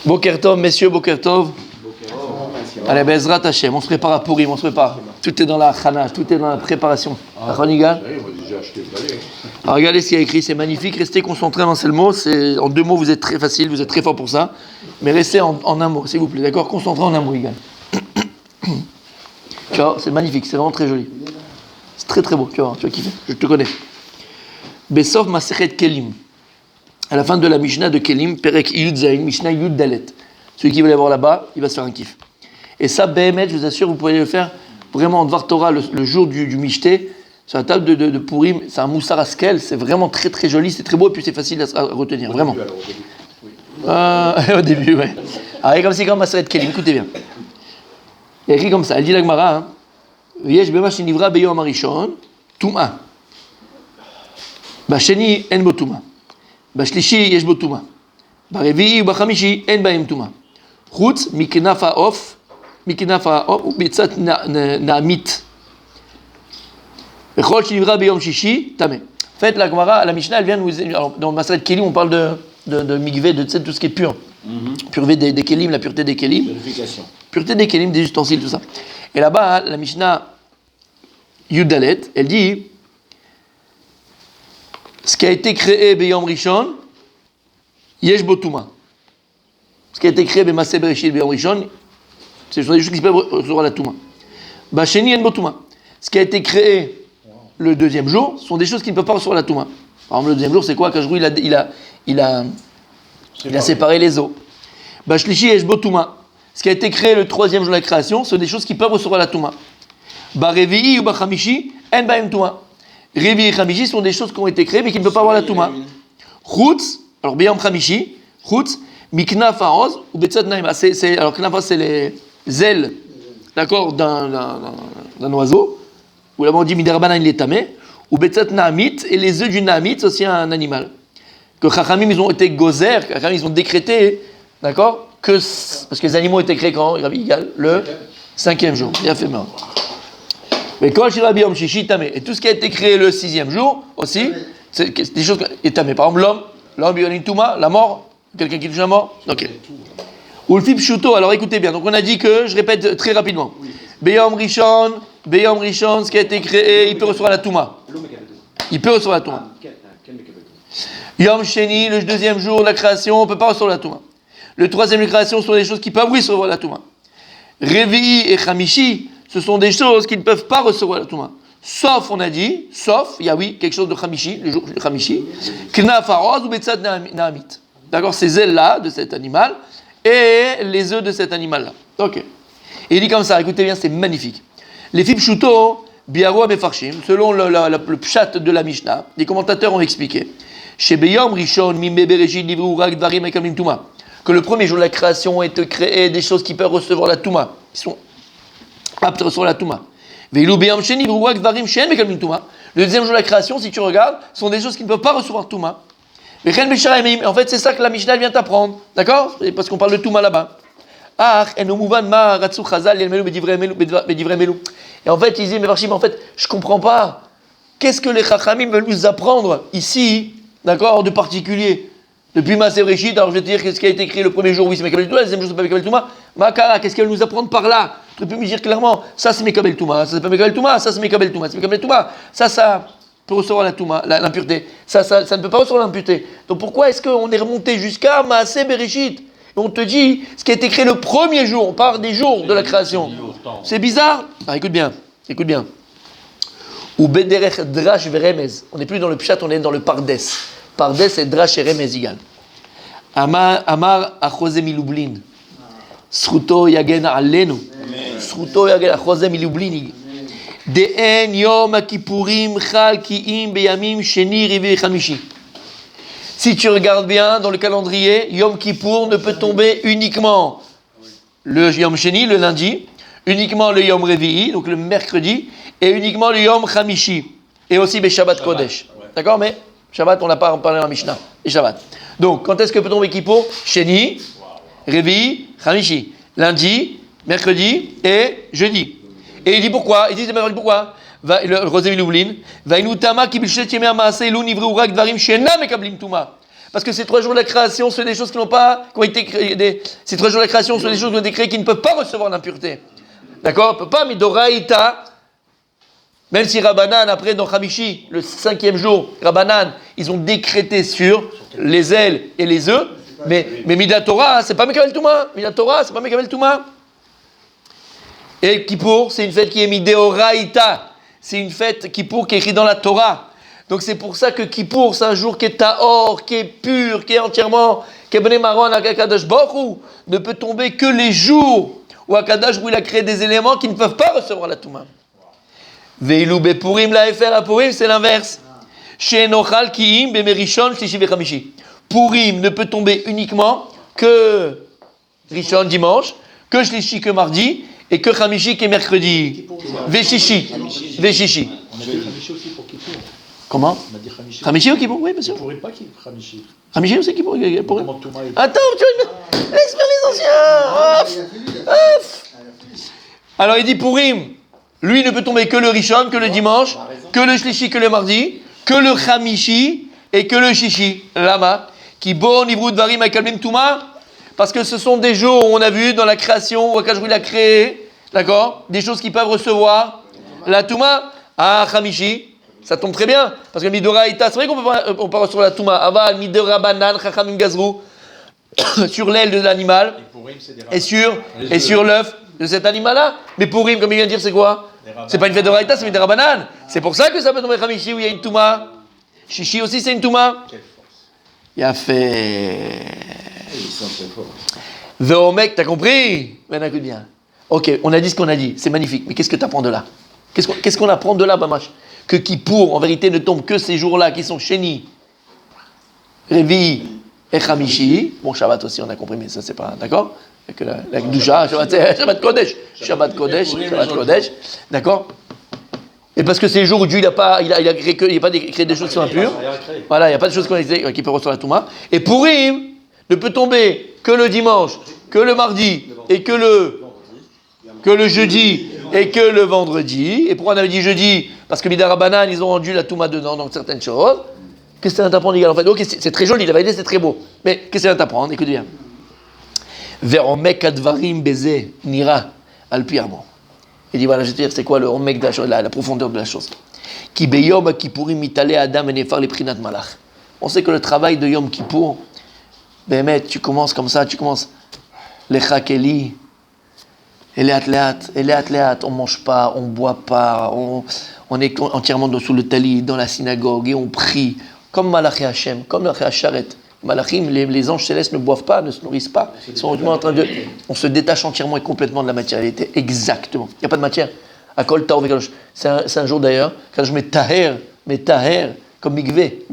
Boker Tov, messieurs, Boker Tov. Allez, Bezrat Hashem, on se prépare à Purim, on se prépare. Tout est dans la chana, tout est dans la préparation. Alors regardez ce qu'il y a écrit, c'est magnifique. Restez concentrés dans un seul mot. En deux mots, vous êtes très facile, vous êtes très fort pour ça. Mais restez en un mot, s'il vous plaît, d'accord? Concentrez en un mot, Yigal. Tu vois, c'est magnifique, c'est vraiment très joli. C'est très très beau, tu vas kiffer, je te connais. Besov Masechet Kelim. À la fin de la Mishnah de Kelim, Perek Yud Zayin, Mishnah Yud Dalet. Celui qui veut l'avoir là-bas, il va se faire un kiff. Et ça, Behemet, je vous assure, vous pouvez le faire vraiment en Dvar Torah le jour du Mishté, sur la table de Purim. C'est un Moussar Askel, c'est vraiment très très joli, c'est très beau et puis c'est facile à retenir, vraiment. Au début, ouais. Alors, comme c'est comme Masechet Kelim, écoutez bien. Il y a écrit comme ça, elle dit la Gemara, Yesh bema shenivra beyom harishon, Tum'a. Basheni en bo Tum'a. Bashlishi yesh bo Tum'a. Barevi'i ubachamishi en bahem Tum'a. Chutz miknaf ha'of ou bitzat na'amit. Bechol shenivra beyom shishi, tameh. En fait, la Gemara, la Mishnah, elle vient nous... Alors, dans Masechet Kelim, on parle de mikveh, de tout ce qui est pur. Pureté des kelim, la pureté des kelim. Purification. Pureté des kelim, des ustensiles, tout ça. Et là-bas, la Mishnah Yudalet, elle dit ce qui a été créé Beyom Rishon, Yesh Bo Tuma. Ce qui a été créé B'Maseh Bereshit Beyom Rishon, c'est des choses qui peuvent recevoir la Tuma. Basheni En Bo Tuma. Ce qui a été créé le deuxième jour, sont des choses qui ne peuvent pas recevoir la Tuma. Par exemple, le deuxième jour, c'est quoi? Quand il a séparé les eaux. Bashlishi Yesh Bo Tuma. Ce qui a été créé le troisième jour de la création, ce sont des choses qui peuvent recevoir la Touma. Barevi'i ou Bachamishi, en bahem Touma. Revi'i et Chamishi sont des choses qui ont été créées mais qui ne peuvent pas avoir la Touma. Chutz, alors Beyam Chamishi, Chutz, Miknaf Ha'oz ou Betzat Naim. Alors Knaf c'est les ailes, d'accord, d'un oiseau, ou là-bas on dit Midarbanan il est tamé, ou Betzat Naamit, et les œufs du Naamit, c'est aussi un animal. Que Chachamim ils ont été gozer, Chachamim ils ont décrété, d'accord, parce que les animaux étaient créés quand? Le 5e jour. Il a fait mal. Mais quand Shirabi Yom Shishi Tamé, et tout ce qui a été créé le 6e jour aussi, c'est des choses qui sont tamées. Par exemple, l'homme, il y a une Touma, la mort, quelqu'un qui touche la mort. Ok. Ou le Pshuto, alors écoutez bien. Donc on a dit que, je répète très rapidement. Beyom Rishon, ce qui a été créé, il peut recevoir la Touma. Il peut recevoir la Touma. Yom Sheni, le deuxième jour de la création, on ne peut pas recevoir la Touma. Le troisième de la création sont des choses qui peuvent recevoir la Touma. Revi'i et Chamishi, ce sont des choses qui ne peuvent pas recevoir la Touma. Sauf, on a dit, il y a quelque chose de Chamishi, le jour de Chamishi, Knaf Ha'oz ou Betzat Na'amit. D'accord, ces ailes-là de cet animal et les œufs de cet animal-là. Ok. Et il dit comme ça, écoutez bien, c'est magnifique. Les Pshuto, Biarwa Mefarshim, selon le pshat de la Mishnah, les commentateurs ont expliqué, chez Beyom Rishon, Mimbe Bereshit, Livru Urak, Dvarim, Ekamim Touma, que le premier jour de la création ont été créées des choses qui peuvent recevoir la Touma, qui sont aptes à recevoir la Touma. Le deuxième jour de la création, si tu regardes, sont des choses qui ne peuvent pas recevoir Touma. En fait, c'est ça que la Mishnah vient t'apprendre, d'accord? Parce qu'on parle de Touma là-bas. Et en fait, il dit, mais en fait, je comprends pas. Qu'est-ce que les Chachamim veulent nous apprendre ici, d'accord, de particulier? Depuis Maseh Bereshit, alors je vais te dire ce qui a été créé le premier jour, oui, c'est Mekabel Touma, le deuxième jour, c'est pas Mekabel Touma. Makara, qu'est-ce qu'elle veut nous apprendre par là? Tu peux me dire clairement, ça c'est Mekabel Touma, ça c'est pas Mekabel Touma, ça c'est Mekabel Touma, c'est Mekabel Touma, ça peut recevoir la Touma, l'impureté, ça ne peut pas recevoir l'impureté. Donc pourquoi est-ce qu'on est remonté jusqu'à Maseh Bereshit? Et on te dit, ce qui a été créé le premier jour, on parle des jours de la création. C'est bizarre? Ah, écoute bien. Ou Bederech Drash Veremez, on n'est plus dans le Pshat, on est dans le Pardes. Pardes et Drash et Remez égal. Amar Achose Milublin. Sruto Yagen Alenu. Sruto Yagen Achose Milublin. De'en Yom Kippurim Chal Ki'im Beyamim Sheni Rivi Chamishi. Si tu regardes bien dans le calendrier, Yom Kippour ne peut tomber uniquement le Yom Sheni, le lundi, uniquement le Yom Revi'i, donc le mercredi, et uniquement le Yom Chamishi, et aussi le Shabbat Kodesh. Ouais. D'accord? Mais Shabbat, on n'a pas parlé dans la Mishnah. Et Shabbat. Donc, quand est-ce que peut tomber Kippour? Sheni, Revi'i, Chamishi. Lundi, mercredi et jeudi. Et il dit pourquoi? Il dit pourquoi? Le Rosé Miloublin, Vainutama ki b'shet yemei ha'maaseh elu nivru rak dvarim she'enam mekablim tuma. Parce que ces 3 jours de la création, ce sont des choses qui n'ont pas, qui ont été créées, ces 3 jours de la création sont des choses qui ont été créées qui ne peuvent pas recevoir l'impureté. D'accord? On ne peut pas, mais d'Oraïta, même si Rabbanan, après dans Hamishi, le 5e jour, Rabbanan, ils ont décrété sur les ailes et les œufs, mais Midat Torah, c'est pas Mekabel Touma. Midat Torah, c'est pas Mekabel Touma. Et Kippour, c'est une fête qui est Midéoraïta. C'est une fête Kippour qui est écrite dans la Torah. Donc c'est pour ça que Kippour, c'est un jour qui est Tahor, qui est pur, qui est entièrement, qui est Bnei Maron à Akadosh Baruch Hu, ne peut tomber que les jours où Akadosh où il a créé des éléments qui ne peuvent pas recevoir la Touma. Veilou Bepurim, la FR à Purim, c'est l'inverse. Chez Nochal Kiim, Bemerishon, Shlishi Vechamishi. Purim ne peut tomber uniquement que Rishon, dimanche, que Shlishi, que mardi, et que Chamishi, qui est mercredi. Veshishi. Veshishi. On a dit Chamishi aussi pour Kippour. Comment? On a dit Chamishi. Chamishi ou Kippour? Oui, bien sûr. Kippour, pas Chamishi. Chamishi ou c'est Kippour? Comment Touma est... Attends, tu vois, espère les anciens. Alors il dit Purim, lui ne peut tomber que le Rishon, que le dimanche, que le Shlishi, que le mardi, que le Chamishi et que le Shishi. Lama, qui bon Nivrut Varim Akalmim Touma, parce que ce sont des jours où on a vu dans la création, où Akadosh il a créé, d'accord, des choses qui peuvent recevoir la Touma. Ah, Chamishi, ça tombe très bien, parce que Midoraïta, c'est vrai qu'on peut pas recevoir la Touma. Aval, Midora Banan, Chachamim Gazrou, sur l'aile de l'animal, et sur l'œuf de cet animal-là. Mais Purim, comme il vient de dire, c'est quoi? C'est pas une fête de Raïta, c'est une Midora Banan. C'est pour ça que ça peut tomber Chamishi où il y a une Touma. Shishi aussi, c'est une Touma. Il a fait. Ils sont très forts. Veomek, t'as compris? Ben, écoute bien. Ok, on a dit ce qu'on a dit, c'est magnifique, mais qu'est-ce que tu apprends de là? Qu'est-ce qu'on apprend de là, Bamash? Que Kippour, en vérité, ne tombe que ces jours-là qui sont Sheni, Revi et Chamishi. Bon, Shabbat aussi, on a compris, mais ça, c'est pas. D'accord? Avec la Gdusha, Shabbat Kodesh. Shabbat Kodesh. D'accord? Et parce que c'est les jours où Dieu il a pas créé des choses qui sont impures. Voilà, il n'y a pas de choses qui peuvent recevoir la Touma. Et Purim ne peut tomber que le dimanche, que le mardi, et que le jeudi, et que le vendredi. Et pourquoi on avait dit jeudi? Parce que Midara Banan, ils ont rendu la Touma dedans, donc certaines choses. Qu'est-ce que c'est à t'apprendre, en fait? Ok, c'est très joli, la vérité c'est très beau. Mais qu'est-ce que c'est à t'apprendre? Écoute bien. Vers Omek Advarim Beze Nira Alpiamo. Il dit voilà, je vais te dire c'est quoi le Omek de la chose, la profondeur de la chose. Ki beyom Kippourim mitale Adam et Nefar les Prinat Malach. On sait que le travail de Yom Kippour, Bémet, tu commences comme ça, les chakeli, et les athlètes, on mange pas, on boit pas, on est entièrement sous le talit, dans la synagogue, et on prie, comme Malachi Hashem, comme Malachi Hasharet. Malachim, les anges célestes ne boivent pas, ne se nourrissent pas, ils sont en train de... On se détache entièrement et complètement de la matérialité, exactement. Il n'y a pas de matière. Akol Taor Vekalosh. C'est un jour d'ailleurs, quand je mets Taher, comme Mikvé,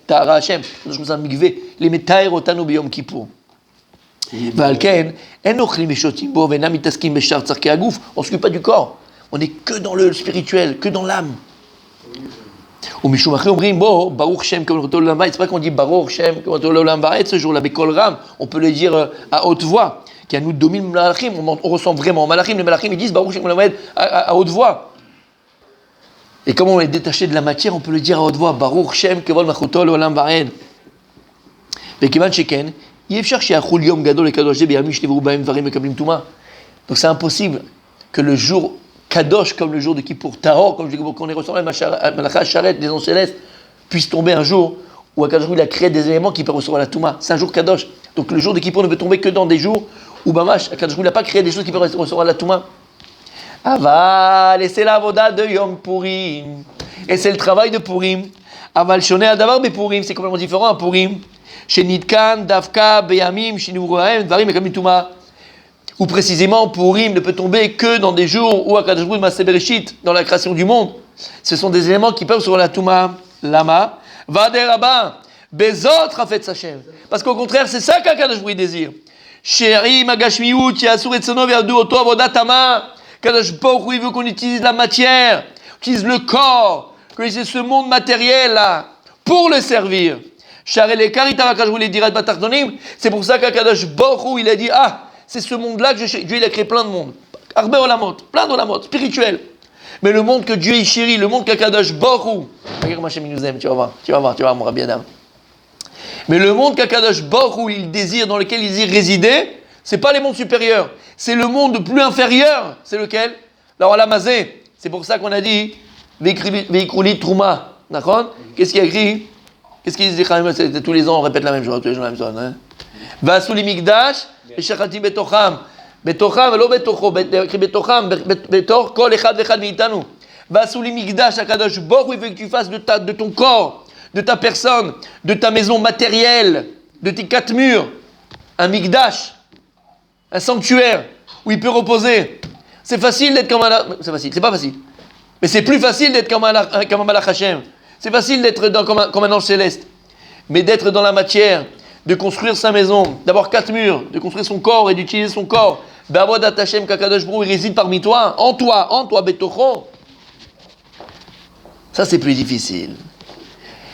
Tahara Hashem, je me sens Mikvé, les met Taher Otanu Biyom Kippour. On ne s'occupe pas du corps, on n'est que dans le spirituel, que dans l'âme. Ou Mishum Achri Omrim, bon, Baruch Shem, comme le Olam Varet, c'est pas qu'on dit Baruch Shem, comme le Olam Varet, ce jour-là, Bekol Ram, on peut le dire à haute voix, qui a nous domine Malachim, on ressent vraiment Malachim, les Malachim ils disent Baruch Shem Olam Varet à haute voix. Et comme on est détaché de la matière, on peut le dire à haute voix, Baruch Shem, Kevol Machutol Olam Varet. Bekivan Sheken, Yefshar Sheachul Yom Gadol et Kadosh Beyamish Nevu Baem Varim Mekablim Touma. Donc c'est impossible que le jour Kadosh, comme le jour de Kippour, Tahor, comme je dis qu'on est ressemblé à Malacha Sharet, des anges célestes, puisse tomber un jour où Akadosh il a créé des éléments qui peuvent recevoir la Touma. C'est un jour Kadosh. Donc le jour de Kippour ne peut tomber que dans des jours où Bamash, Akadosh il n'a pas créé des choses qui peuvent recevoir la Touma. Aval, et c'est la voda de Yom Purim. Et c'est le travail de Purim. Aval, Shoné Adavar, mais Purim, c'est complètement différent à Purim. Shenitkan, Davka, Beyamim, Shinurahem, Varim, et Touma. Ou précisément, Purim ne peut tomber que dans des jours où Akadosh Baruch Hu Maaseh Bereshit, dans la création du monde. Ce sont des éléments qui peuvent sur la Touma. Lama, Vader Rabba, Bezot Rafet Sachem. Parce qu'au contraire, c'est ça qu'Akadosh Baruch Hu désire. Chéri, Magashmiut, Yasur Etzono, Verdu, Oto, Avodatama. Akadosh Baruch Hu veut qu'on utilise la matière, qu'on utilise le corps, qu'on utilise ce monde matériel-là pour le servir. C'est pour ça qu'Akadosh Baruch Hu, il a dit, c'est ce monde-là que Dieu il a créé plein de mondes. Arbe Olamot, plein d'Olamot, spirituel. Mais le monde que Dieu il chérit, le monde qu'Akadosh Baruch Hu, regarde Hachem il nous aime, tu vas voir, mon Rabbi Adam. Mais le monde qu'Akadosh Baruch Hu il désire, dans lequel il désire résider, c'est pas les mondes supérieurs, c'est le monde plus inférieur. C'est lequel? Alors la mazé. C'est pour ça qu'on a dit Veikrouli Trouma. D'accord? Qu'est-ce qu'il y a écrit? Qu'est-ce qu'il dit? Tous les ans on répète la même chose, tous les gens la même chose. Vasuli Mikdash, Shachati Betocham. Betocham, lo Betocho, Betocham, Betor, Kol Echad Vechad Meitanu. Vasuli Mikdash, Akadosh Baruch Hu, il veut que tu fasses de ton corps, de ta personne, de ta maison matérielle, de tes 4 murs, un Mikdash, un sanctuaire où il peut reposer. C'est facile d'être comme un... C'est facile, c'est pas facile. Mais c'est plus facile d'être comme un Malach Hashem. C'est facile d'être comme un ange céleste. Mais d'être dans la matière, de construire sa maison, d'avoir 4 murs, de construire son corps et d'utiliser son corps. Be'avodat Hashem kakadosh Baruch Hu, il réside parmi toi, en toi, Betocho. Ça c'est plus difficile.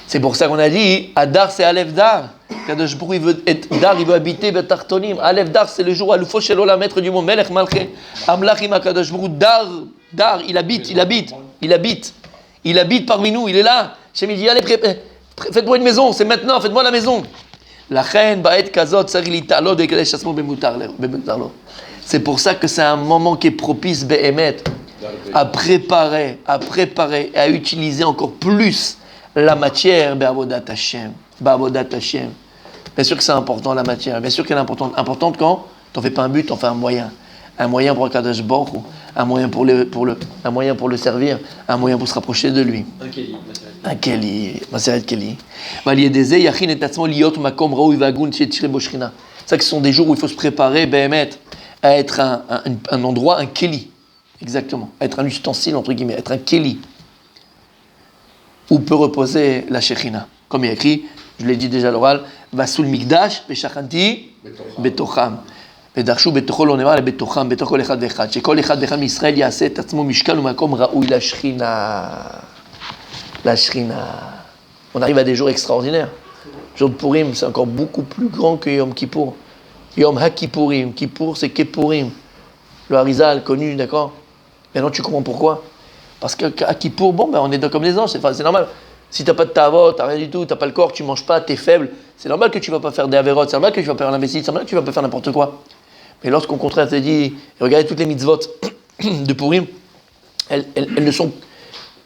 C'est pour ça qu'on a dit, Adar c'est Aleph Dar. Kadosh Baruch Hu, il veut être Dar, il veut habiter Betartonim. Aleph Dar c'est le jour, Alufo Shelo, la maître du monde, Melech Malché, Amlachim Kadosh Baruch Hu, Dar, il habite parmi nous, il est là. Shem il dit, allez, faites-moi une maison, c'est maintenant, faites-moi la maison. C'est pour ça que c'est un moment qui est propice à préparer et à utiliser encore plus la matière. Bien sûr que c'est important la matière, bien sûr qu'elle est importante quand t'en fais pas un but, t'en fais un moyen pour un Kadosh Baruch Hu, un moyen pour le servir, un moyen pour se rapprocher de lui. Un Keli, Maseret Keli. Ça, ce sont des jours où il faut se préparer, à être un endroit, un Keli. Exactement. Être un ustensile, entre guillemets, être un Keli. Où peut reposer la Shekhinah. Comme il y a écrit, je l'ai dit déjà à l'oral, Vasul Mikdash, Veshachanti, Betocham. ודרשו בתוכו לא נאמר לבתוכם, בתוך כל אחד ואחד, שכל אחד ואחד מישראל יעשה את עצמו משכן ומקום ראוי לשכינה. La Shrina. On arrive à des jours extraordinaires. Jour de Purim, c'est encore beaucoup plus grand que Yom Kippour. Yom HaKippurim. Kippour, c'est Kippurim. Le Harizal, connu, d'accord? Maintenant, tu comprends pourquoi? Parce qu'à Kippour, on est comme les anges, c'est normal. Si tu n'as pas de tavot, tu n'as rien du tout, tu n'as pas le corps, tu ne manges pas, tu es faible, c'est normal que tu ne vas pas faire des avérotes, c'est normal que tu ne vas pas faire l'imbécile, c'est normal que tu ne vas pas faire n'importe quoi. Mais lorsqu'au contraire, te dit, regardez toutes les mitzvot de Purim, elles ne sont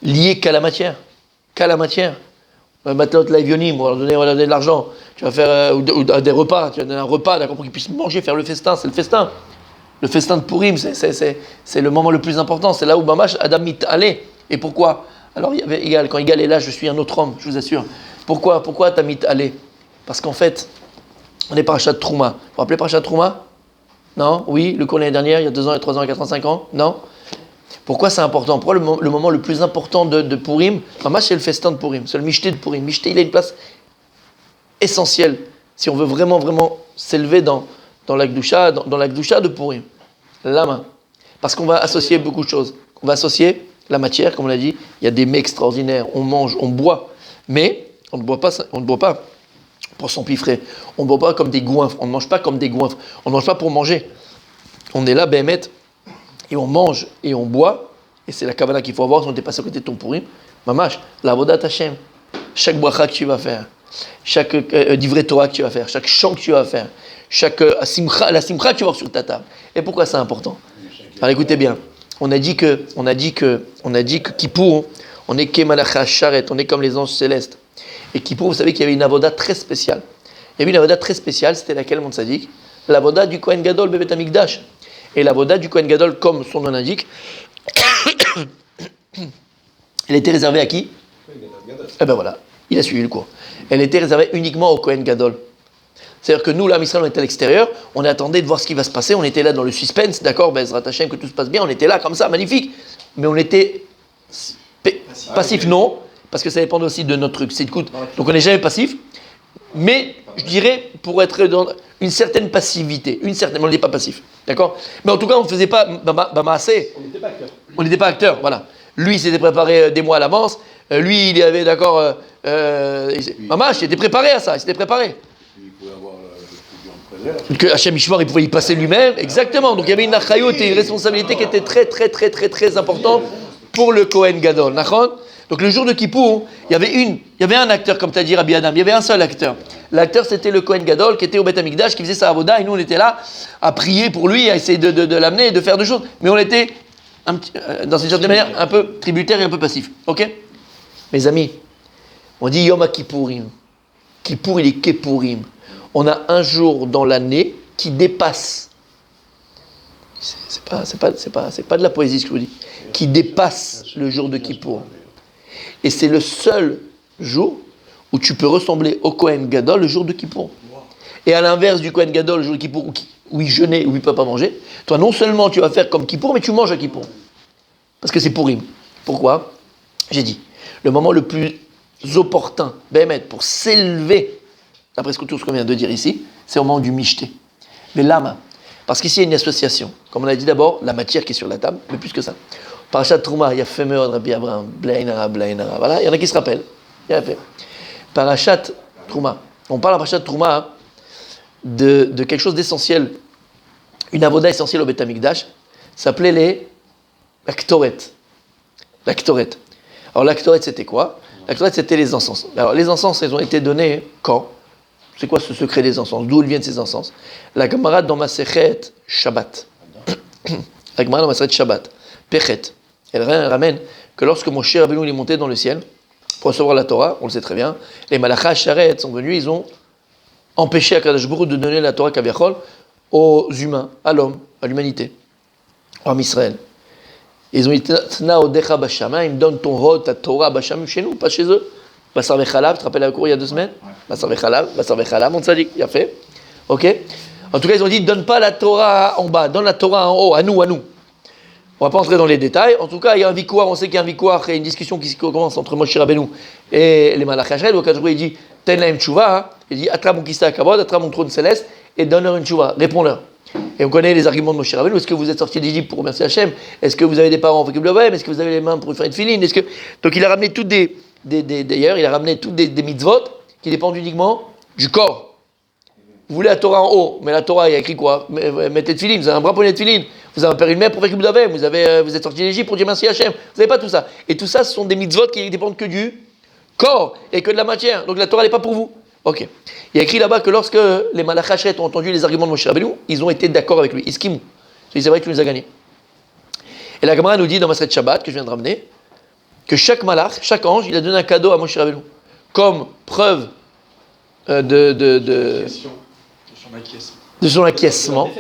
liées qu'à la matière. Qu'à la matière. Matot Laivionim, on va leur donner de l'argent. Tu vas faire des repas, tu vas donner un repas, d'accord, pour qu'ils puissent manger, faire le festin, c'est le festin. Le festin de Purim, c'est le moment le plus important, c'est là où Mamash Adam mit allé. Et pourquoi? Alors, quand Igal est là, je suis un autre homme, je vous assure. Pourquoi t'as mis allé? Parce qu'en fait, on est parachat de Trouma. Vous vous rappelez parachat de Trouma? Non? Oui? Le cours l'année dernière, il y a 2 ans, 3 ans, 4 ans, 5 ans? Non? Pourquoi c'est important? Pourquoi le moment le plus important de Purim? Mamash, c'est le festin de Purim, c'est le Mishté de Purim. Mishté, il a une place essentielle. Si on veut vraiment s'élever dans la Gdusha, dans la Gdusha de Purim. La main. Parce qu'on va associer beaucoup de choses. On va associer la matière, comme on l'a dit, il y a des mets extraordinaires, on mange, on boit, mais on ne boit pas pour s'empiffrer, on ne boit pas comme des goinfres, on ne mange pas comme des goinfres, on ne mange pas pour manger. On est là, Béhémet, et on mange et on boit, et c'est la kavana qu'il faut avoir si on est passé à côté de ton Purim. Mamash, la avodat Hashem, chaque bracha que tu vas faire, chaque divrei Torah que tu vas faire, chaque chant que tu vas faire, chaque la simcha que tu vas avoir sur ta table. Et pourquoi c'est important? Alors écoutez bien. On a dit que Kippour, on est Kemalacha Sharet, on est comme les anges célestes. Et Kippour, vous savez qu'il y avait une avoda très spéciale. Il y avait une avoda très spéciale, c'était laquelle, mon tzaddik? L'avoda du Kohen Gadol Bebet Hamikdash. Et l'avoda du Kohen Gadol, comme son nom l'indique, elle était réservée à qui? Eh ben voilà, il a suivi le cours. Elle était réservée uniquement au Kohen Gadol. C'est-à-dire que nous, là, Israël, on était à l'extérieur, on attendait de voir ce qui va se passer, on était là dans le suspense, d'accord, Bezrat Hashem, que tout se passe bien, on était là comme ça, magnifique. Mais on était passif, non, parce que ça dépend aussi de notre truc, c'est écoute. Donc on n'est jamais passif, mais je dirais pour être dans une certaine passivité, mais on n'était pas passif, d'accord? Mais en tout cas, on ne faisait pas assez. On n'était pas acteur, voilà. Lui, il s'était préparé des mois à l'avance, lui, il y avait, d'accord, Mamash, il était préparé à ça, il s'était préparé. Que Hachem Ishmar, il pouvait y passer lui-même, exactement. Donc il y avait une achayut et une responsabilité qui était très, très, très, très, très importante pour le Kohen Gadol. Donc Donc le jour de Kippour, il y avait un acteur, comme tu as dit Rabbi Adam, il y avait un seul acteur. L'acteur, c'était le Kohen Gadol qui était au Beth Amikdash, qui faisait sa avoda, et nous on était là à prier pour lui, à essayer de l'amener et de faire des choses. Mais on était dans une certaine manière un peu tributaire et un peu passif. Ok? Mes amis, on dit Yom HaKippourim. Kippour, il est Kippourim. On a un jour dans l'année qui dépasse. C'est pas de la poésie ce que je vous dis. Qui dépasse le jour de Kippour. Et c'est le seul jour où tu peux ressembler au Kohen Gadol le jour de Kippour. Et à l'inverse du Kohen Gadol le jour de Kippour où il jeûnait, où il ne peut pas manger, toi non seulement tu vas faire comme Kippour, mais tu manges à Kippour. Parce que c'est Pourim. Pourquoi? J'ai dit, le moment le plus opportun, Béhémet, pour s'élever, d'après tout ce qu'on vient de dire ici, c'est au moment du Mishté. Mais lama, parce qu'ici il y a une association. Comme on a dit d'abord, la matière qui est sur la table, mais plus que ça. Parashat Trouma, il y a Femeod, Rabbi Abraham, Blainara, voilà, il y en a qui se rappellent. Il y a fait. Parashat Trouma. On parle à Parashat Trouma de quelque chose d'essentiel, une avoda essentielle au Beth Amikdash, s'appelait la Ktoret. La Ktoret. Alors la Ktoret, c'était quoi? La Ktoret, c'était les encens. Alors les encens, ils ont été donnés quand? C'est quoi ce secret des encens? D'où ils viennent ces encens? La camarade dans Masechet Shabbat. La camarade dans Masechet Shabbat. Pechet. Elle ramène que lorsque Moshe Rabbeinu est monté dans le ciel pour recevoir la Torah, on le sait très bien, les Malachas Sharet sont venus, ils ont empêché Akadosh Baruch Hu de donner la Torah Kaviachol aux humains, à l'homme, à l'humanité, à Israël. Ils ont dit Tna odecha bashama, ils me donnent ton rod, ta Torah basham chez nous, pas chez eux. Basar vechalav, tu te rappelles la cour il y a 2 semaines? Basar vechalav, on t'a dit, il a fait. Ok? En tout cas, ils ont dit donne pas la Torah en bas, donne la Torah en haut, à nous. On va pas entrer dans les détails. En tout cas, il y a un vikouar, on sait qu'il y a un vikouar et une discussion qui commence entre Moshe Rabbeinu et les Malach HaSharet. Donc, il dit ten lahem tshuva, il dit attrape mon kista kabod, attrape mon trône céleste et donne-leur une tshuva, réponds-leur. Et on connaît les arguments de Moshe Rabbeinu. Est-ce que vous êtes sortis d'Égypte pour remercier Hachem? Est-ce que vous avez des parents en Est-ce que vous avez les mains pour faire une filine? Donc il a ramené toutes d'ailleurs, il a ramené toutes des mitzvot qui dépendent uniquement du corps. Vous voulez la Torah en haut, mais la Torah, il y a écrit quoi? Mettez de filine, vous avez un bras poney de filine, vous avez un père une mère pour faire vous êtes sortis d'Égypte pour dire merci Hachem. Vous n'avez pas tout ça. Et tout ça, ce sont des mitzvot qui dépendent que du corps et que de la matière. Donc la Torah n'est pas pour vous. Ok. Il y a écrit là-bas que lorsque les Malach HaSharet ont entendu les arguments de Moshe Rabbeinu, ils ont été d'accord avec lui. Iskimou. C'est vrai que tu nous as gagné. Et la Gemara nous dit dans Maseret Shabbat, que je viens de ramener, que chaque malach, chaque ange, il a donné un cadeau à Moshe Rabbeinu. Comme preuve de son acquiescement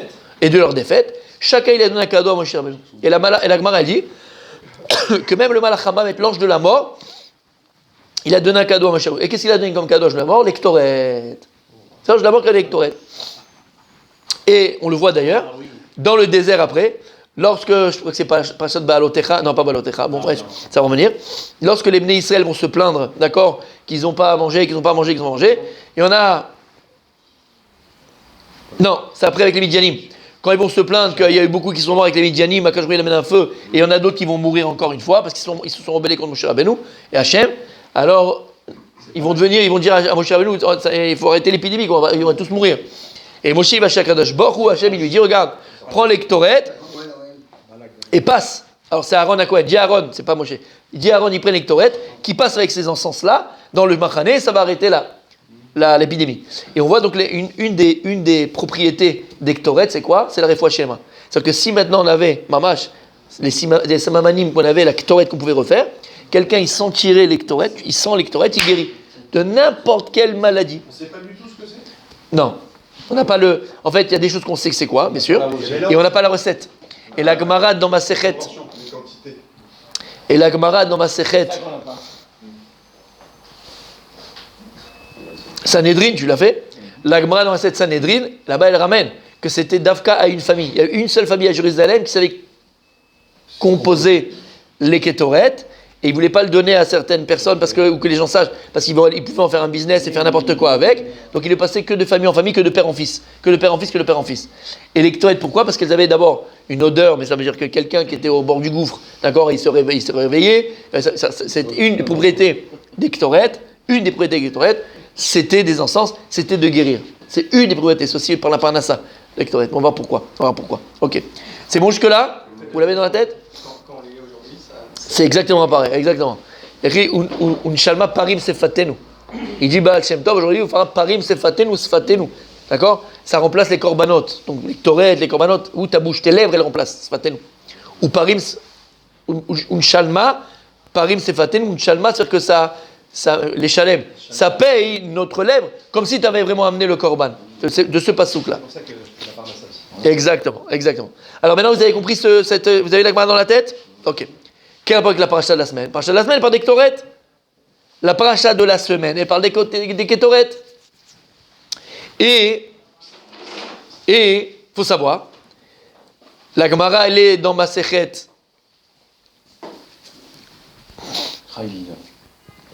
et de leur défaite. Chacun, il a donné un cadeau à Moshe Rabbeinu. Et la Gemara, elle dit que même le malach Hamam, l'ange de la mort, il a donné un cadeau à Moshe Rabbeinu. Et qu'est-ce qu'il a donné comme cadeau à l'ange de la mort? L'Ektoret. C'est l'ange de la mort qui a l'Ektoret. Et on le voit d'ailleurs, dans le désert après, lorsque, je crois que c'est pas Baalotecha, non pas Baalotecha, bon bref, ça va revenir. Lorsque les Bnei Israël vont se plaindre, d'accord, qu'ils n'ont pas à manger, il y en a. Non, c'est après avec les Midianim. Quand ils vont se plaindre qu'il y a eu beaucoup qui sont morts avec les Midianim, Akadosh Baruch Hu amène un feu, et il y en a d'autres qui vont mourir encore une fois, parce qu'ils se sont rebellés contre Moshe Rabbeinu et Hachem, alors ils vont dire à Moshe Rabbeinu, il faut arrêter l'épidémie, ils vont tous mourir. Et Moshe il va chez Akadosh Baruch Hu, Hachem il lui dit, regarde, prends l'Ektoret et passe. Alors c'est Aaron à quoi? Il dit Aaron, c'est pas Moshe. Il dit Aaron, il prend l'Ektoret, qui passe avec ces encens-là, dans le Machané, ça va arrêter l'épidémie. Et on voit donc une des propriétés d'Ektoret, c'est quoi? C'est la Refoua Shema. C'est-à-dire que si maintenant on avait, mamash, les samamanim qu'on avait, la Ktoret qu'on pouvait refaire, quelqu'un il sent tirer l'Ektoret, il guérit de n'importe quelle maladie. On ne sait pas du tout ce que c'est? Non. On n'a pas le. En fait, il y a des choses qu'on sait que c'est quoi, bien sûr, et on n'a pas la recette. Et la Gemara dans ma Sechet. Et la Gemara dans ma Sechet. Sanhedrin, tu l'as fait? La Gemara dans ma Sechet Sanhedrin, là-bas elle ramène que c'était Davka à une famille. Il y a une seule famille à Jérusalem qui savait composer les Ketoret. Et ils ne voulaient pas le donner à certaines personnes ou que les gens sachent, parce qu'ils pouvaient en faire un business et faire n'importe quoi avec. Donc il ne passait que de famille en famille, que de père en fils. Que de père en fils. Et les Ketoret, pourquoi? Parce qu'elles avaient d'abord une odeur, mais ça veut dire que quelqu'un qui était au bord du gouffre, d'accord, il se réveillait. C'est une des propriétés des Ketoret. C'était des encens, c'était de guérir. C'est une des propriétés associées par la Parnassa, les Ketoret. On va voir pourquoi. Ok. C'est bon jusque-là? Vous l'avez dans la tête? C'est exactement pareil, exactement. écrit un shalma parim sefatenu. Il dit Baal Shem Tov, aujourd'hui, il fera parim sefatenu sfatenu. D'accord? Ça remplace les korbanot. Donc les toret, les korbanot, ou ta bouche, tes lèvres, elles remplacent sfatenu. Ou parim, un shalma, parim sefatenu, un shalma, c'est-à-dire que ça les chalem, ça paye notre lèvre comme si tu avais vraiment amené le korban. De ce pasouk-là. C'est pour ça que la parnassa aussi. Exactement, exactement. Alors maintenant, vous avez compris vous avez la Gemara dans la tête? Ok. Quel rapport avec la paracha de la semaine? La paracha de la semaine, elle parle des Ketoret. La paracha de la semaine, elle parle des Ketoret. Et, faut savoir, la Gemara, elle est dans Masechet.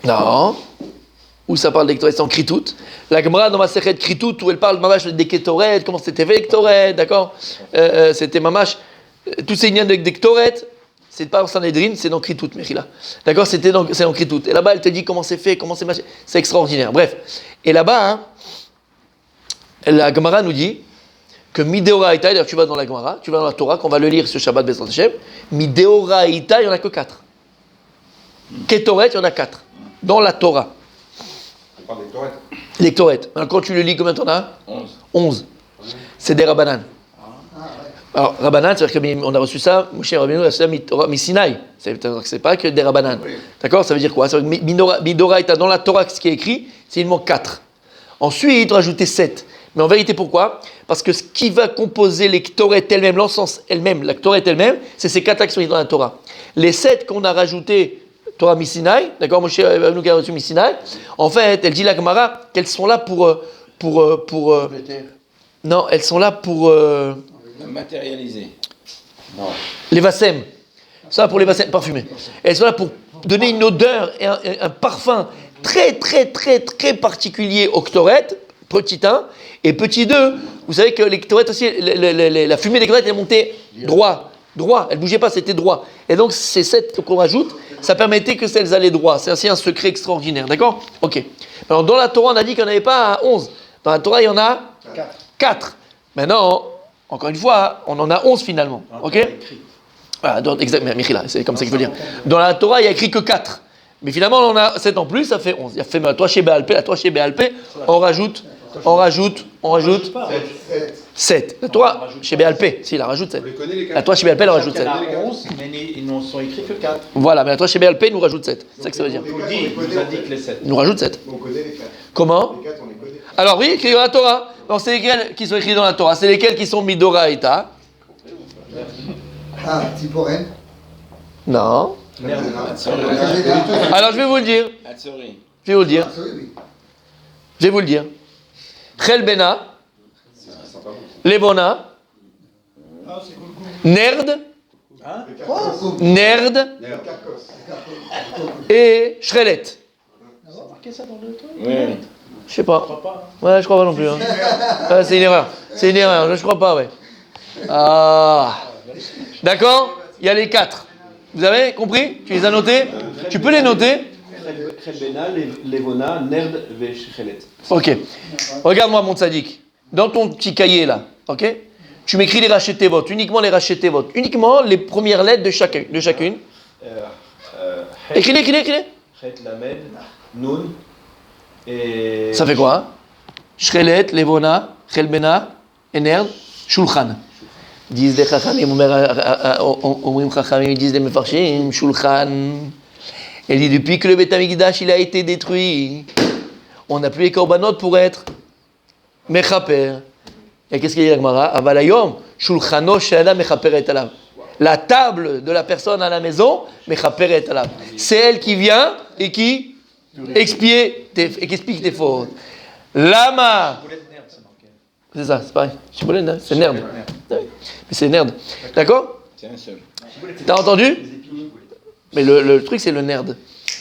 Non. Où ça parle des Ketoret, c'est en Kritout. La Gemara dans Masechet Kritout, où elle parle mamash des Ketoret, comment c'était fait les Ketoret, d'accord? C'était mamash, tous ces lignes des Ketoret. C'est pas en Sanhedrin, c'est dans Kritout, Mechila. D'accord, c'est dans Kritout. Et là-bas, elle te dit comment c'est fait, comment c'est machin. C'est extraordinaire. Bref. Et là-bas, hein, la Gemara nous dit que Mideoraïta, d'ailleurs tu vas dans la Gemara, tu vas dans la Torah, qu'on va le lire ce Shabbat Bezrat Hashem, Mideoraïta, il n'y en a que 4. Ketoret, il y en a 4. Dans la Torah. On parle des Torettes. Les Ketoret. Alors quand tu le lis, combien t'en as? 11. C'est des Rabbanan. Alors, Rabbanan, c'est-à-dire qu'on a reçu ça, Moshe Rabbeinu a reçu ça Misinaï. C'est pas que des Rabbanan. D'accord? Ça veut dire quoi? Ça veut dire Midoraïta, dans la Torah, ce qui est écrit, c'est il manque 4. Ensuite, rajouter 7. Mais en vérité, pourquoi? Parce que ce qui va composer les Ktoret elles-mêmes, l'encens elle-même, la Ktoret elle-même, c'est ces 4 actions dans la Torah. Les 7 qu'on a rajoutés, Torah Misinaï, d'accord? Moshe Rabbeinu a reçu Misinaï. En fait, elle dit la Gemara qu'elles sont là pour non, elles sont là pour matérialiser. Non. les vassem. Ça pour les vassem parfumés. Elles sont là pour donner une odeur et un parfum très très très très particulier au Ktoret, petit 1 et petit 2. Vous savez que les Ktoret aussi, la fumée des Ktoret est montée droit, elle bougeait pas, c'était droit. Et donc ces 7 qu'on rajoute, ça permettait que celles allaient droit. C'est ainsi un secret extraordinaire, d'accord? Ok. Alors dans la Torah, on a dit qu'il n'y en avait pas 11. Dans la Torah, il y en a 4. Maintenant, encore une fois, on en a 11 finalement. Ok? Voilà, exactement, Michila, c'est comme ça qu'il faut dire. Dans la Torah, il n'y a écrit que 4. Mais finalement, on en a 7 en plus, ça fait 11. Il y a fait la Torah chez Béalpé, on rajoute 7. La Torah chez Béalpé, si, il en rajoute 7. La Torah chez Béalpé, elle en rajoute 7. Il y en a 11, mais ils n'en sont écrits que 4. Voilà, mais la Torah chez Béalpé, il nous rajoute 7. C'est ça que ça veut dire. Il nous indique les 7. Il nous rajoute 7. On connaît les 4. Comment? Les 4, on les connaît. Alors oui, écrit dans la Torah. Donc c'est lesquels qui sont écrits dans la Torah? C'est lesquels qui sont Midoraïta? Ah, Tiporen. Non. Ah, Alors je vais vous le dire. Hatzori. Je vais vous le dire. oui. Je vais vous le dire. Chelbena, Levona, Nerd, Nerd et Shrelet. Marqué ça dans le truc? Oui. Je sais pas. Ouais, je crois pas non plus. Hein. Ouais, c'est une erreur. Je crois pas, ouais. Ah. D'accord? Il y a les 4. Vous avez compris? Tu les as notés? Tu peux les noter? Chelbena, Levona, Nerd, Vechelet. Ok. Regarde-moi mon tzaddik. Dans ton petit cahier là, ok? Tu m'écris les rachetés votes, uniquement les rachetés votes, uniquement les premières lettres de chacune. Écris-les. Chet, Lamed, Nun, et... Ça fait quoi? Hein? Shrelet, Levona, Chelbena, Enerd, Shulchan. Disent les Chachamim, Omrim Chachamim, disent les Mefarshim, Shulchan. Elle dit depuis que le Beth Amikdash il a été détruit, on n'a plus les korbanot pour être mechaper. Et qu'est-ce qu'il dit la Gemara? Avalayom, Shulchano she'adam mechaperet alav. La table de la personne à la maison, mechaperet alav. C'est elle qui vient et qui explique tes fautes. Lama. C'est ça, c'est pareil. C'est nerd. Mais c'est nerd. D'accord? C'est un seul. T'as entendu? Mais le truc, c'est le nerd.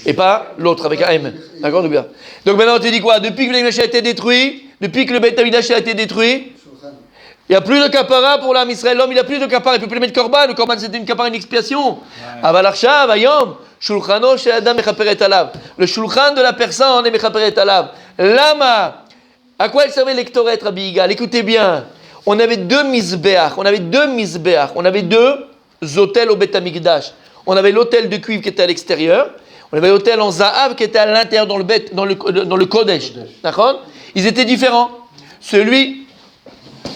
Et pas l'autre avec un M. D'accord? Donc maintenant, on te dit quoi? Depuis que le Mikdash a été détruit, depuis que le Beth Amikdash a été détruit, il n'y a plus de kapara pour l'âme Israël. L'homme, il n'a plus de kapara. Il ne peut plus mettre korban. Le korban, c'était une kapara, une expiation. Avalarcha, vayom, shulchano she'adam mechaperet alav. Le shulchan de la personne est mechaperet alav. Lama. À quoi elle servait l'Ektoret, Rabbi Yigal? Écoutez bien. On avait 2 misbeach. On avait 2 hôtels au Beth Amikdash. On avait l'hôtel de cuivre qui était à l'extérieur. On avait l'autel en Zahav qui était à l'intérieur dans le Kodesh. D'accord? Ils étaient différents. Celui,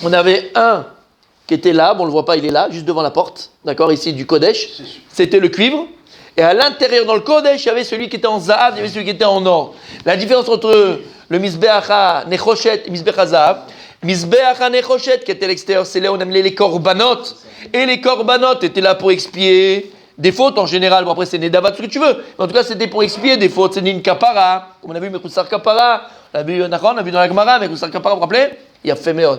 on avait un qui était là, bon, on ne le voit pas, il est là, juste devant la porte, d'accord, ici du Kodesh. C'était le cuivre. Et à l'intérieur, dans le Kodesh, il y avait celui qui était en Zahav, il y avait celui qui était en or. La différence entre le Mizbeach Nechoshet et Mizbeach Zahav, Mizbeach Nechoshet qui était à l'extérieur, c'est là où on amenait les korbanot. Et les korbanot étaient là pour expier des fautes en général. Bon, après, c'est Nedavat, ce que tu veux. Mais en tout cas, c'était pour expier des fautes. C'est une kapara. Comme on a vu, Mechoussar kapara. On a vu dans la Gemara, Mechoussar kapara, vous vous rappelez? Il y a fait meilleur.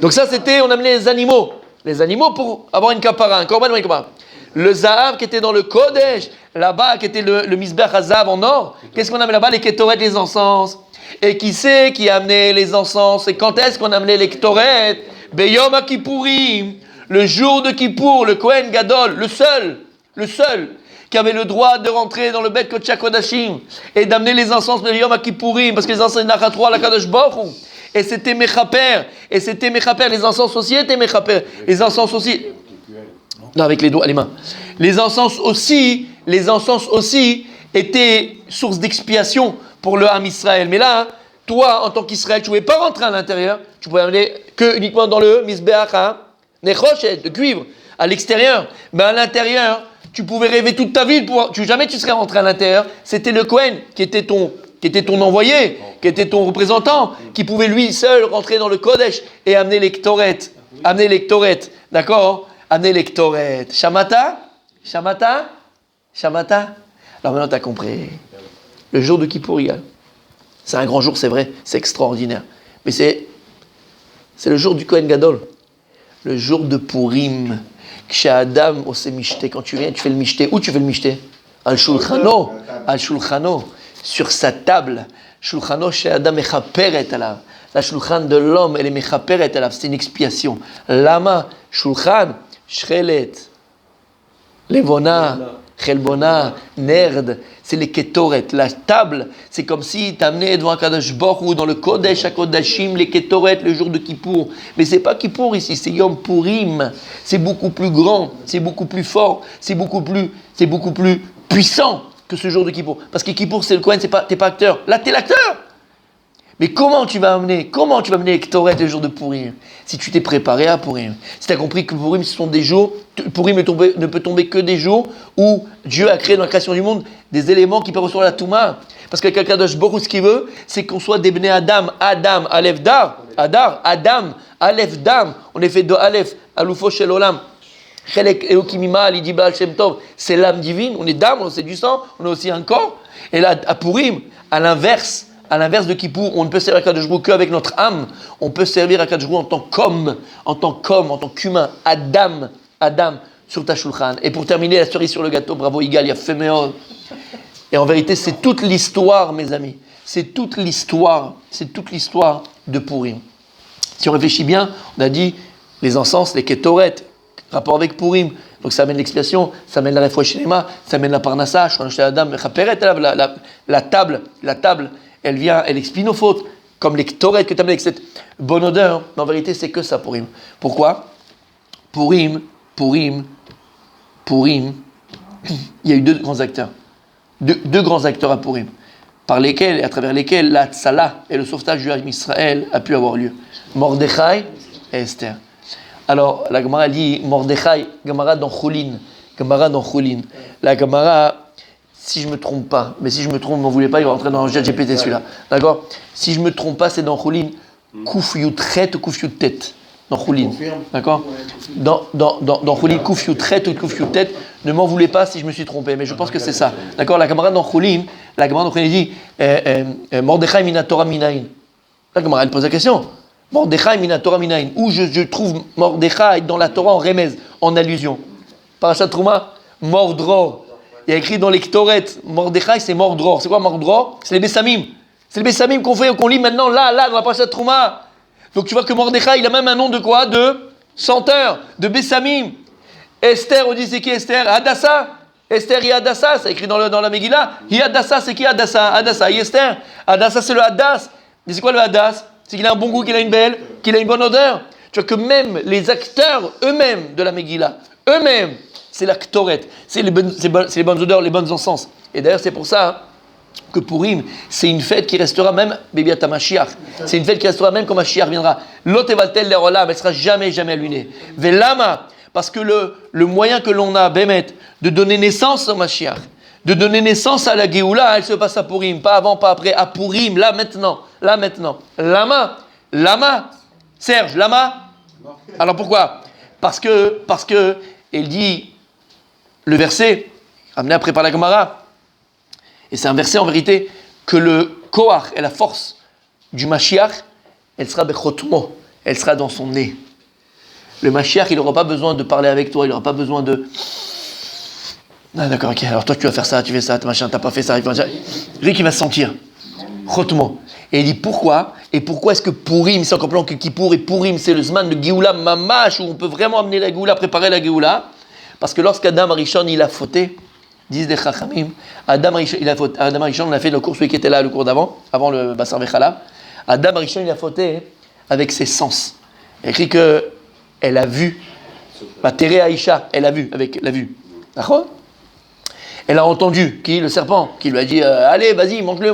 Donc ça, c'était, on amenait les animaux. Les animaux pour avoir une kapara, un korban ou une kapara. Le Zahav qui était dans le Kodesh, là-bas, qui était le Mizbeach Zahav en or. Qu'est-ce qu'on amenait là-bas? Les Ketoret, les encens. Et qui c'est qui amenait les encens? Et quand est-ce qu'on amenait les Ketoret? Beyom HaKippourim, le jour de Kippour, le Kohen Gadol, le seul qui avait le droit de rentrer dans le Bet Kodesh HaKodashim et d'amener les encens de Yom HaKippourim, parce que les encens n'achatro la Kadosh Baruch Hu. Et c'était Mechaper, les encens aussi étaient Mechaper, les encens aussi, non, avec les doigts, les mains, les encens aussi étaient source d'expiation pour le Ham Israël. Mais là, toi, en tant qu'Israël, tu ne pouvais pas rentrer à l'intérieur, tu pouvais amener que uniquement dans le Mizbeach Nechoshet, de cuivre, à l'extérieur. Mais à l'intérieur, tu pouvais rêver toute ta vie, jamais tu serais rentré à l'intérieur. C'était le Kohen qui était ton envoyé, qui était ton représentant, qui pouvait lui seul rentrer dans le Kodesh et amener les Ktoret. D'accord? Amener les Ktoret. Shamata? Alors maintenant tu as compris. Le jour de Kippour, c'est un grand jour, c'est vrai, c'est extraordinaire. Mais c'est le jour du Kohen Gadol. Le jour de Purim. Chez Adam, quand tu viens, tu fais le mishté. Où tu fais le mishté? Al Shulchano. Sur sa table. Shulchano chez Adam mechaperet alav. La shulchan de l'homme, elle est mechaperet alav. C'est une expiation. Lama, shulchan, shrelet, levona, chelbona, nerd. C'est les ketoret. La table, c'est comme si tu amenais devant un Kadosh Baruch Hu dans le Kodesh HaKodashim, les ketoret, le jour de Kippour. Mais c'est pas Kippour ici, c'est Yom Purim. C'est beaucoup plus grand, c'est beaucoup plus fort, c'est beaucoup plus puissant que ce jour de Kippour. Parce que Kippour, c'est le Kohen, t'es pas acteur. Là, t'es l'acteur. Mais comment tu vas amener les Ketoret le jour de Purim? Si tu t'es préparé à Purim. Si tu as compris que Purim, ce sont des jours, Purim ne peut tomber que des jours où Dieu a créé dans la création du monde des éléments qui peuvent recevoir la Touma. Parce que Kadosh Baruch Hu, ce qu'il veut, c'est qu'on soit des Bnei Adam, Aleph Dar, Adam, Aleph Dam. On est fait de Aleph, Aloufo Shel Olam. Chelek Eokimima, Lidi Baal Shem Tov, c'est l'âme divine, on est d'âme, c'est du sang, on a aussi un corps. Et là, à Purim, à l'inverse de Kippour, on ne peut servir à Kadosh Baruch Hu qu'avec notre âme. On peut servir à Kadosh Baruch Hu en tant qu'humain, Adam, sur ta shulchan. Et pour terminer, la cerise sur le gâteau, bravo Igal, il y a fait meilleur. Et en vérité, c'est toute l'histoire, mes amis. C'est toute l'histoire de Purim. Si on réfléchit bien, on a dit les encens, les ketoret, rapport avec Purim. Donc ça amène l'expiation, ça amène la refouach shlema, ça amène la parnassa, la table, elle expie nos fautes, comme les ketoret que tu amènes avec cette bonne odeur. Mais en vérité, c'est que ça, Purim. Pourquoi? Purim, il y a eu deux grands acteurs. Deux grands acteurs à Purim, à travers lesquels la tzala et le sauvetage du Ham Israël a pu avoir lieu. Mordechai et Esther. Alors, la Gemara dit Mordechai, Gemara dans Choulin. La Gemara, si je ne me trompe pas, mais si je me trompe, n'en voulez pas, il va rentrer dans le GPT celui-là. D'accord? Si je ne me trompe pas, c'est dans Choulin, Kouf Yutret ou Kouf Yutet. Dans Choulin. D'accord? Dans Choulin, Kouf Yutret ou Kouf Yutet. Ne m'en voulez pas si je me suis trompé, mais je pense que c'est ça. D'accord? La Gemara dans Choulin, dit Mordechai mina Torah minaïn. La Gemara, elle pose la question. Mordechai mina Torah minaïn. Où je trouve Mordechai dans la Torah en remez, en allusion. Parashat Trouma, Mordror. Il y a écrit dans les Ktoret, Mordechai c'est Mordror. C'est quoi Mordror? C'est les Bessamim. C'est les Bessamim qu'on lit maintenant, là, dans la Parashat Trouma. Donc tu vois que Mordechai, il a même un nom de quoi? De chanteur, de Bessamim. Esther, on dit c'est qui Esther? Hadassah. Esther et Hadassah, c'est écrit dans la Megillah. Hadassah, c'est qui Hadassah? Hadassah et Esther. Hadassah, c'est le Hadass. Mais c'est quoi le Hadass? C'est qu'il a un bon goût, qu'il a une bonne odeur. Tu vois que même les acteurs eux-mêmes de la Megillah, c'est la ktoret, c'est les bonnes odeurs, les bonnes encens. Et d'ailleurs, c'est pour ça que Purim, c'est une fête qui restera même Bébiat HaMashiach. C'est une fête qui restera même quand Mashiach viendra. L'otevaltel lerolam, elle sera jamais allumée. Velama, parce que le moyen que l'on a, Bémet, de donner naissance au Mashiach, de donner naissance à la Géoula, elle se passe à Purim, pas avant, pas après, à Purim, là maintenant. Lama, Serge, lama. Alors pourquoi ? Parce que, il dit, le verset, amené après par la Gemara, et c'est un verset en vérité, que le Koach et la force du Mashiach, elle sera bechotmo, elle sera dans son nez. Le Mashiach, il n'aura pas besoin de parler avec toi, il n'aura pas besoin de... Ah d'accord, ok, alors toi tu vas faire ça, tu fais ça, machin, t'as pas fait ça, lui qui va se sentir. Chotmo. Et il dit pourquoi ? Et pourquoi est-ce que Purim, c'est encore plus long que Kippour, et Purim, c'est le Zman de Géoula Mamash, où on peut vraiment amener la Géoula, préparer la Géoula. Parce que lorsqu'Adam Arishon, il a fauté, disent des Chachamim, Adam Arishon, on a fait le cours, celui qui était là, le cours d'avant, avant le Bassar Vechala. Adam Arishon, il a fauté avec ses sens. Il écrit que elle a vu, Tere Aïcha, elle a vu, avec la vue. D'accord ? Elle a entendu, qui le serpent, qui lui a dit allez, vas-y, mange-le.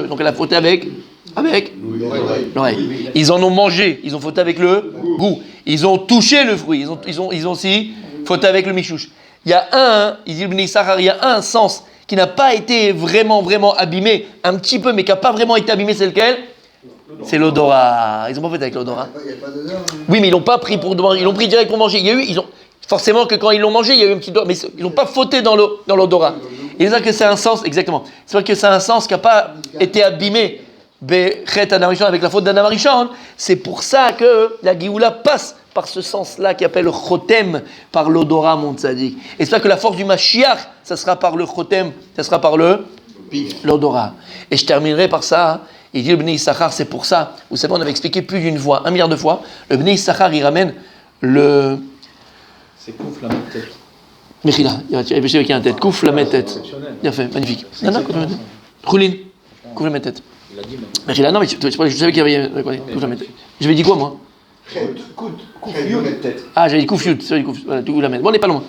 Donc elle a fauté avec l'oreille. Ils en ont mangé, ils ont fauté avec le goût. Ils ont touché le fruit, ils ont aussi fauté avec le michouche. Il y a il dit le Bnei Issachar, il y a un sens qui n'a pas été vraiment abîmé, un petit peu, mais qui n'a pas vraiment été abîmé, c'est lequel ? C'est l'odorat. Ils n'ont pas fait avec l'odorat. Il n'y a pas d'odeur. Oui, mais ils l'ont pas pris pour manger, ils l'ont pris direct pour manger. Forcément que quand ils l'ont mangé, il y a eu un petit odeur, mais ils n'ont pas fauté dans l'odorat. Et c'est ça que c'est un sens, exactement. C'est vrai que c'est un sens qui n'a pas été abîmé avec la faute d'Adam Arishon. C'est pour ça que la Géoula passe par ce sens-là qui appelle le chotem, par l'odorat, mon tzadik. Et c'est ça que la force du Mashiach, ça sera par le chotem, ça sera par l'odorat. Et je terminerai par ça. Il dit le Bnei Issachar, c'est pour ça. Vous savez, on avait expliqué plus d'une fois, 1 milliard de fois. Le Bnei Issachar, il ramène le... C'est Kouf la tête. Mechila, il y a réfléchi avec un tête. Kouf la tête. Bien fait, magnifique. Non, Kouf la tête. Roulin, Kouf la tête. Il a dit maintenant. Mechila, non, mais je savais qu'il y avait. Kouf la tête. J'avais dit quoi, moi ? Kouf Yud tête. Ah, j'avais dit Kouf Yud, c'est vrai, Kouf la tête. Bon, on n'est pas loin.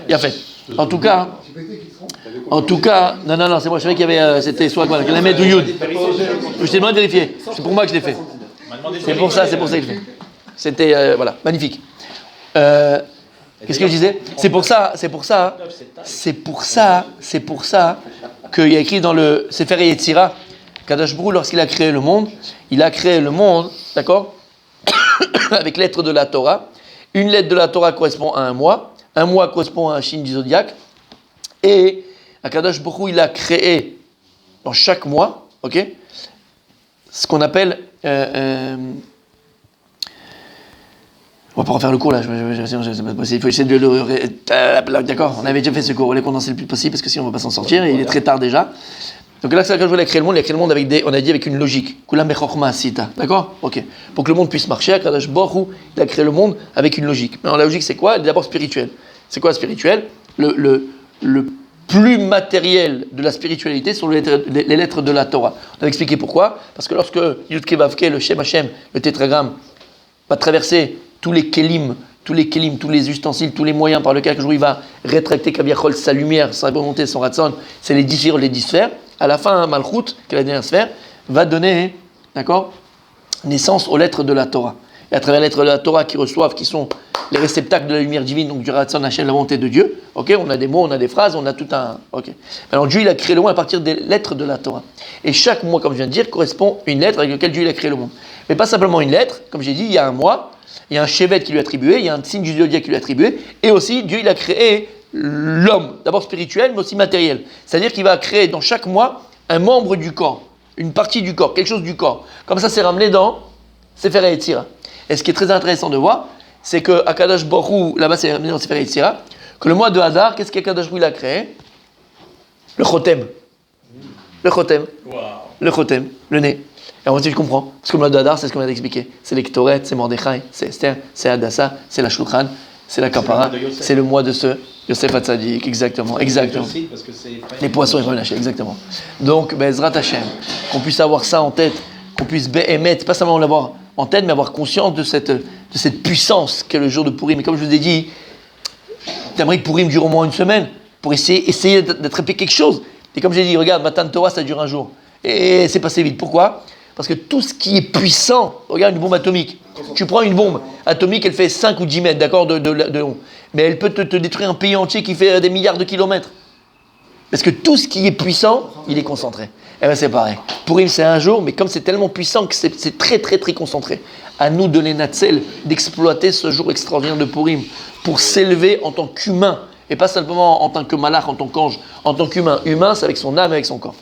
Bien fait. En tout cas, non, c'est moi, je savais qu'il y avait. C'était soit quoi, la Mette ou Yud. Je t'ai demandé de vérifier. C'est pour moi que je l'ai fait. C'est pour ça que je l'ai fait. C'était, voilà, magnifique. Qu'est-ce que je disais ? C'est pour ça qu'il y a écrit dans le Sefer Yetzira, Kadosh Baruch Hu, lorsqu'il a créé le monde, d'accord, avec lettres de la Torah. Une lettre de la Torah correspond à un mois correspond à un signe du zodiaque, et Kadosh Baruch Hu, il a créé dans chaque mois, ok, ce qu'on appelle on va pas refaire le cours là, il faut essayer de le... D'accord, on avait déjà fait ce cours, on va les condenser le plus possible parce que sinon on va pas s'en sortir, et il est très tard déjà. Donc là, c'est quand je voulais créer le monde, il a créé le monde avec on a dit avec une logique. Kulam bechorma asita, d'accord ? Ok. Pour que le monde puisse marcher, Kadosh Baruch Hu, il a créé le monde avec une logique. Alors la logique c'est quoi ? Elle est d'abord spirituelle. C'est quoi spirituel ? Le plus matériel de la spiritualité sont les lettres de la Torah. On a expliqué pourquoi. Parce que lorsque Yud Kei Vav Kei, le Shem Hashem, le tétragramme, va traverser tous les kelim, tous les ustensiles, tous les moyens par lesquels il va rétracter Kaviachol, sa lumière, sa volonté, son ratson, c'est les 10 sphères. À la fin, Malchut, qui est la dernière sphère, va donner, d'accord, naissance aux lettres de la Torah. Et à travers les lettres de la Torah qui reçoivent, qui sont les réceptacles de la lumière divine, donc du ratson, Hachem, la volonté de Dieu, ok, on a des mots, on a des phrases, on a tout un... Ok. Alors Dieu, il a créé le monde à partir des lettres de la Torah. Et chaque mois, comme je viens de dire, correspond à une lettre avec laquelle Dieu il a créé le monde. Mais pas simplement une lettre, comme j'ai dit, il y a un mois, il y a un chevet qui lui est attribué, il y a un signe du zodiaque qui lui est attribué, et aussi Dieu il a créé l'homme, d'abord spirituel, mais aussi matériel. C'est-à-dire qu'il va créer dans chaque mois un membre du corps, une partie du corps, quelque chose du corps. Comme ça, c'est ramené dans Sefer Yetzira. Et ce qui est très intéressant de voir, c'est que Akadosh Baruch Hu, là-bas c'est ramené dans Sefer Yetzira, que le mois de Hadar, qu'est-ce qu'Akadosh Baruch Hu a créé ? Le chotem. Le chotem, le nez. Et ensuite, je comprends. Parce que le mois de Hadar, c'est ce qu'on vient d'expliquer. C'est les Ktoret, c'est Mordechai, c'est Esther, c'est Hadassah, c'est la Shulchan, c'est la Kapara, c'est le mois de ce Yosef Hatzadik, exactement. Les poissons et relâchés, exactement. Donc, Bezrat Hashem, qu'on puisse avoir ça en tête, qu'on puisse émettre, pas seulement l'avoir en tête, mais avoir conscience de cette puissance qu'est le jour de Purim. Mais comme je vous ai dit, t'aimerais que Purim dure au moins une semaine pour essayer d'attraper quelque chose. Et comme j'ai dit, regarde, Matan Torah, ça dure un jour. Et c'est passé vite. Pourquoi? Parce que tout ce qui est puissant, regarde une bombe atomique. Tu prends une bombe atomique, elle fait 5 ou 10 mètres, d'accord, de long. Mais elle peut te détruire un pays entier qui fait des milliards de kilomètres. Parce que tout ce qui est puissant, il est concentré. Eh bien c'est pareil. Purim c'est un jour, mais comme c'est tellement puissant que c'est très très très concentré. À nous de les natzel, d'exploiter ce jour extraordinaire de Purim pour s'élever en tant qu'humain. Et pas simplement en tant que malach, en tant qu'ange, en tant qu'humain. Humain, c'est avec son âme et avec son corps.